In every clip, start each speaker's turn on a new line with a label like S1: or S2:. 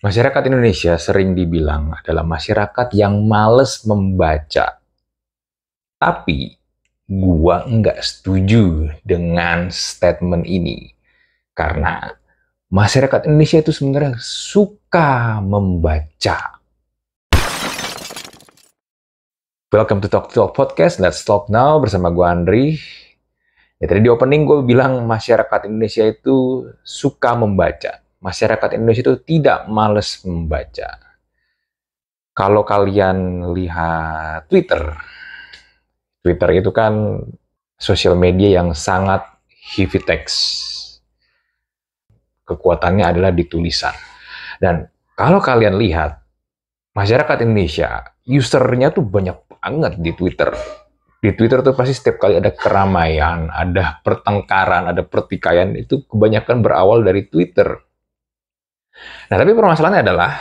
S1: Masyarakat Indonesia sering dibilang adalah masyarakat yang males membaca. Tapi, gua nggak setuju dengan statement ini. Karena masyarakat Indonesia itu sebenarnya suka membaca. Welcome to Talk Talk Podcast. Let's talk now bersama gua Andri. Ya, tadi di opening gue bilang masyarakat Indonesia itu suka membaca. Masyarakat Indonesia itu tidak males membaca. Kalau kalian lihat Twitter itu kan sosial media yang sangat heavy text. Kekuatannya adalah di tulisan. Dan kalau kalian lihat, masyarakat Indonesia, usernya tuh banyak banget di Twitter. Di Twitter tuh pasti setiap kali ada keramaian, ada pertengkaran, ada pertikaian, itu kebanyakan berawal dari Twitter. Nah, tapi permasalahannya adalah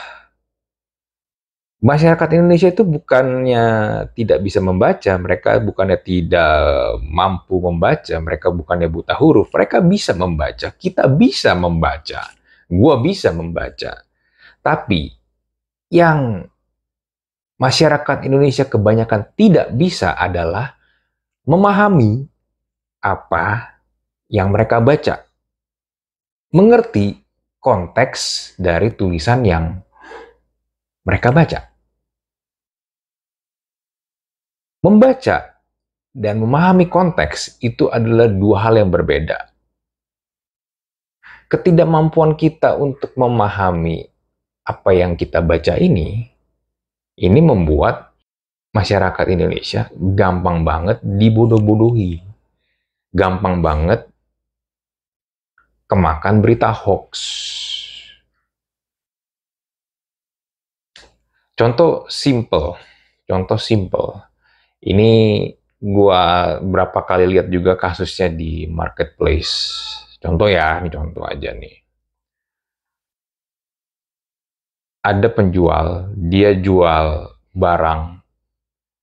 S1: masyarakat Indonesia itu bukannya tidak bisa membaca, mereka bukannya tidak mampu membaca, mereka bukannya buta huruf, mereka bisa membaca, kita bisa membaca, gua bisa membaca. Tapi yang masyarakat Indonesia kebanyakan tidak bisa adalah memahami apa yang mereka baca, mengerti konteks dari tulisan yang mereka baca. Membaca dan memahami konteks itu adalah dua hal yang berbeda. Ketidakmampuan kita untuk memahami apa yang kita baca ini membuat masyarakat Indonesia gampang banget dibodoh-bodohi. Gampang banget kemakan berita hoax. Contoh simple. Ini gua berapa kali lihat juga kasusnya di marketplace. Contoh ya, ini contoh aja nih. Ada penjual, dia jual barang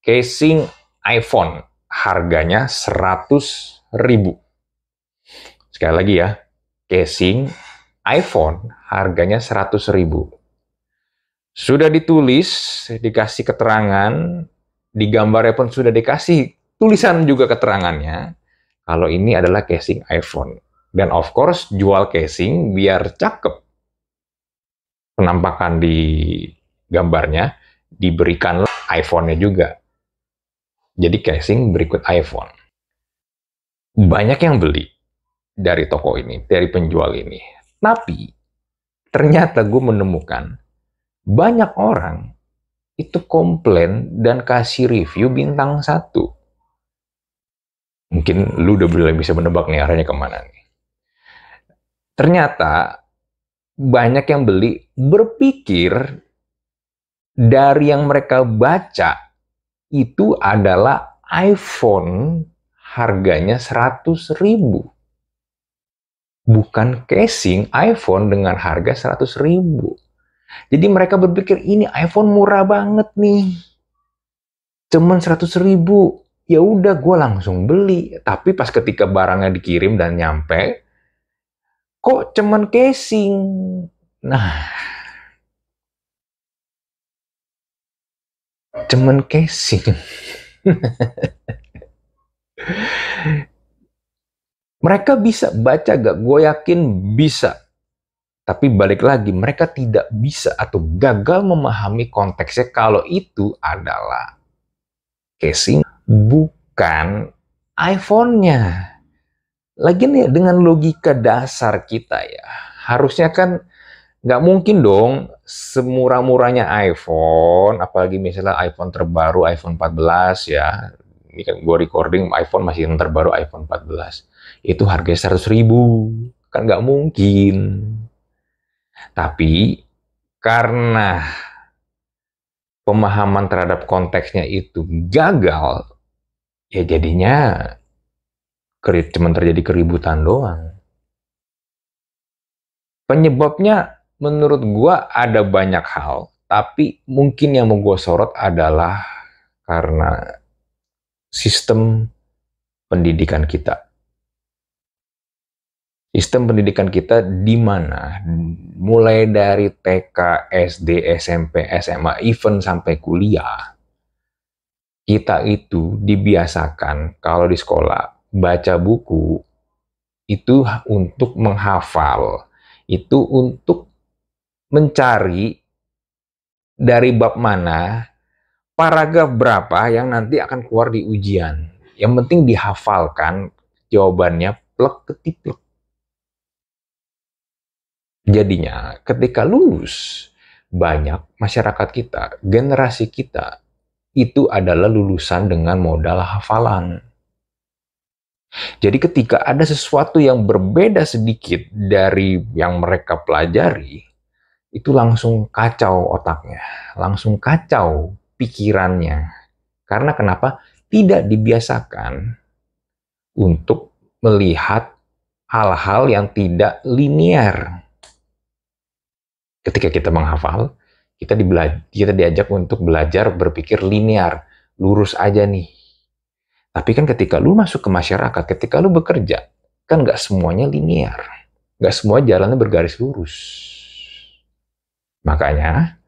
S1: casing iPhone, harganya 100.000. Sekali lagi ya, casing iPhone, harganya 100.000. Sudah ditulis, dikasih keterangan, di gambarnya pun sudah dikasih tulisan juga keterangannya, kalau ini adalah casing iPhone. Dan of course, jual casing biar cakep penampakan di gambarnya, diberikan iPhone-nya juga. Jadi casing berikut iPhone. Banyak yang beli dari toko ini, dari penjual ini. Tapi ternyata gue menemukan banyak orang itu komplain dan kasih review bintang 1. Mungkin lu udah bisa menebak nih arahnya kemana nih. Ternyata banyak yang beli berpikir dari yang mereka baca itu adalah iPhone harganya 100.000. Bukan casing iPhone dengan harga 100.000. Jadi mereka berpikir ini iPhone murah banget nih. Cuman 100.000. Ya udah gue langsung beli. Tapi pas ketika barangnya dikirim dan nyampe, kok cuman casing. Nah, cuman casing. Mereka bisa baca gak? Gue yakin bisa. Tapi balik lagi, mereka tidak bisa atau gagal memahami konteksnya kalau itu adalah casing, bukan iPhone-nya. Lagian ya dengan logika dasar kita ya, harusnya kan nggak mungkin dong semurah-murahnya iPhone, apalagi misalnya iPhone terbaru, iPhone 14 ya. Ini kan gue recording iPhone masih yang terbaru iPhone 14. Itu harganya 100.000. Kan nggak mungkin. Tapi karena pemahaman terhadap konteksnya itu gagal, ya jadinya cuma terjadi keributan doang. Penyebabnya menurut gua ada banyak hal, tapi mungkin yang mau gua sorot adalah karena sistem pendidikan kita. Sistem pendidikan kita di mana mulai dari TK, SD, SMP, SMA, even sampai kuliah, kita itu dibiasakan kalau di sekolah baca buku itu untuk menghafal, itu untuk mencari dari bab mana, paragraf berapa yang nanti akan keluar di ujian. Yang penting dihafalkan jawabannya plek ketiplek. Jadinya ketika lulus, banyak masyarakat kita, generasi kita, itu adalah lulusan dengan modal hafalan. Jadi ketika ada sesuatu yang berbeda sedikit dari yang mereka pelajari, itu langsung kacau otaknya, langsung kacau pikirannya. Karena kenapa? Tidak dibiasakan untuk melihat hal-hal yang tidak linear. Ketika kita menghafal, kita diajak untuk belajar berpikir linear, lurus aja nih. Tapi kan ketika lu masuk ke masyarakat, ketika lu bekerja, kan nggak semuanya linear. Nggak semua jalannya bergaris lurus. Makanya,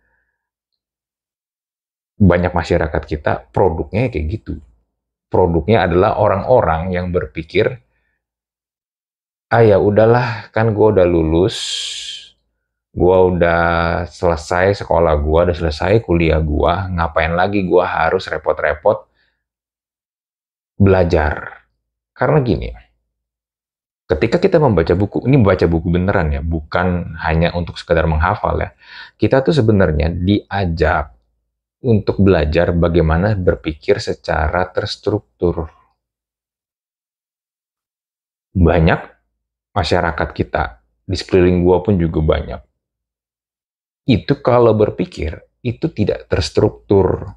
S1: banyak masyarakat kita produknya kayak gitu. Produknya adalah orang-orang yang berpikir, ah ya udahlah, kan gue udah lulus, gue udah selesai sekolah gue, udah selesai kuliah gue, ngapain lagi gue harus repot-repot belajar. Karena gini, ketika kita membaca buku, ini baca buku beneran ya, bukan hanya untuk sekedar menghafal ya. Kita tuh sebenarnya diajak untuk belajar bagaimana berpikir secara terstruktur. Banyak masyarakat kita, di sekeliling gua pun juga banyak, itu kalau berpikir, itu tidak terstruktur.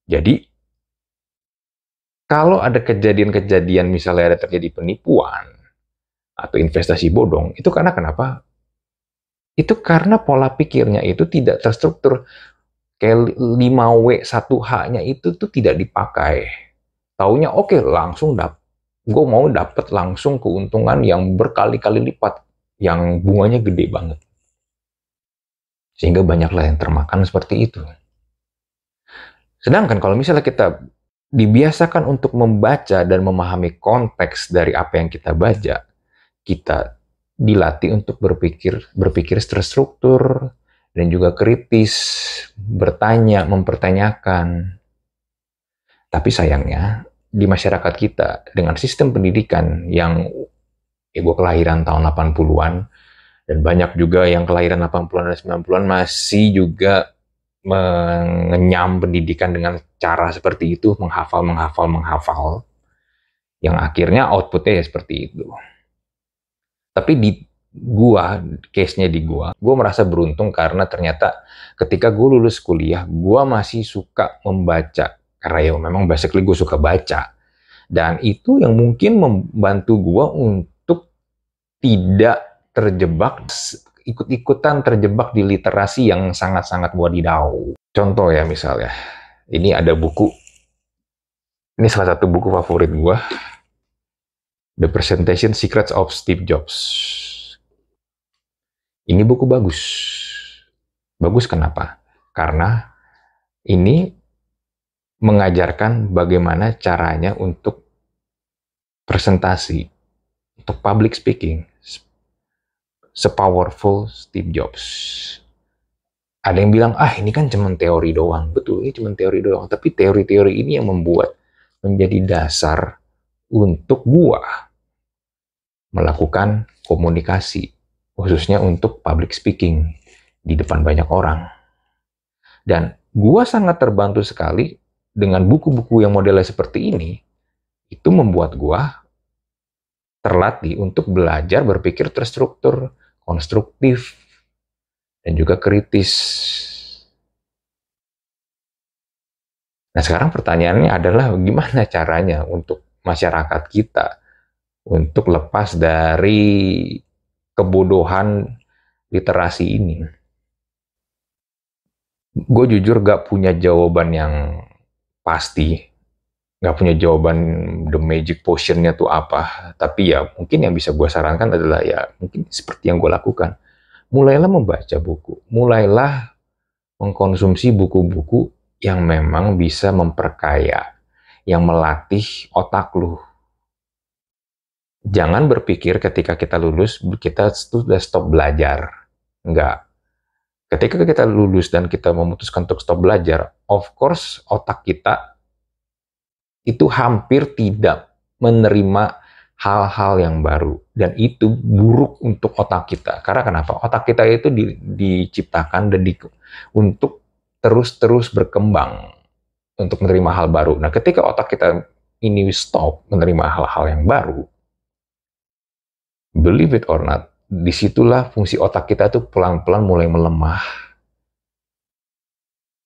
S1: Jadi, kalau ada kejadian-kejadian misalnya ada terjadi penipuan, atau investasi bodong, itu karena kenapa? Itu karena pola pikirnya itu tidak terstruktur. Kayak 5W 1H-nya itu tuh tidak dipakai. Taunya oke, langsung gue mau dapat langsung keuntungan yang berkali-kali lipat, yang bunganya gede banget. Sehingga banyaklah yang termakan seperti itu. Sedangkan kalau misalnya kita dibiasakan untuk membaca dan memahami konteks dari apa yang kita baca, kita dilatih untuk berpikir terstruktur dan juga kritis, bertanya, mempertanyakan. Tapi sayangnya di masyarakat kita dengan sistem pendidikan yang gue kelahiran tahun 80-an dan banyak juga yang kelahiran 80-an dan 90-an masih juga mengenyam pendidikan dengan cara seperti itu, menghafal, yang akhirnya outputnya ya seperti itu. Tapi di case-nya di gua merasa beruntung karena ternyata ketika gue lulus kuliah, gua masih suka membaca. Karena ya memang basically gue suka baca. Dan itu yang mungkin membantu gua untuk tidak terjebak, ikut-ikutan terjebak di literasi yang sangat-sangat wadidaw. Contoh ya misalnya, ini ada buku, ini salah satu buku favorit gua, The Presentation Secrets of Steve Jobs. Ini buku bagus. Bagus kenapa? Karena ini mengajarkan bagaimana caranya untuk presentasi, untuk public speaking, sepowerful Steve Jobs. Ada yang bilang, ah ini kan cuma teori doang. Betul, ini cuma teori doang. Tapi teori-teori ini yang membuat menjadi dasar untuk gua melakukan komunikasi, khususnya untuk public speaking di depan banyak orang. Dan gua sangat terbantu sekali dengan buku-buku yang modelnya seperti ini, itu membuat gua terlatih untuk belajar berpikir terstruktur, konstruktif, dan juga kritis. Nah sekarang pertanyaannya adalah gimana caranya untuk masyarakat kita untuk lepas dari kebodohan literasi ini. Gue jujur gak punya jawaban yang pasti, nggak punya jawaban the magic potion-nya tuh apa. Tapi ya mungkin yang bisa gue sarankan adalah ya mungkin seperti yang gue lakukan. Mulailah membaca buku. Mulailah mengkonsumsi buku-buku yang memang bisa memperkaya, yang melatih otak lu. Jangan berpikir ketika kita lulus, kita sudah stop belajar. Enggak. Ketika kita lulus dan kita memutuskan untuk stop belajar, of course otak kita itu hampir tidak menerima hal-hal yang baru. Dan itu buruk untuk otak kita. Karena kenapa? Otak kita itu diciptakan dan untuk terus-terus berkembang untuk menerima hal baru. Nah, ketika otak kita ini stop menerima hal-hal yang baru, believe it or not, disitulah fungsi otak kita tuh pelan-pelan mulai melemah.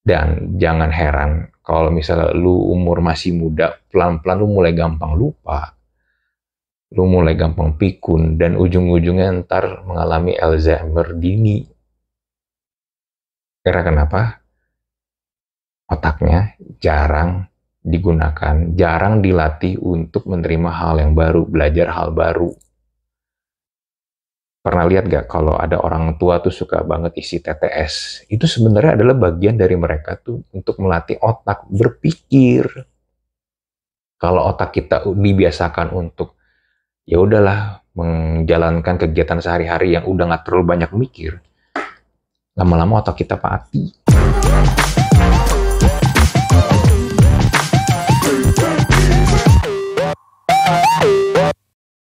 S1: Dan jangan heran kalau misalnya lu umur masih muda, pelan-pelan lu mulai gampang lupa, lu mulai gampang pikun, dan ujung-ujungnya ntar mengalami Alzheimer dini. Karena kenapa? Otaknya jarang digunakan, jarang dilatih untuk menerima hal yang baru, belajar hal baru. Pernah lihat gak kalau ada orang tua tuh suka banget isi TTS? Itu sebenarnya adalah bagian dari mereka tuh untuk melatih otak berpikir. Kalau otak kita dibiasakan untuk ya udahlah menjalankan kegiatan sehari-hari yang udah nggak terlalu banyak mikir, lama-lama otak kita mati.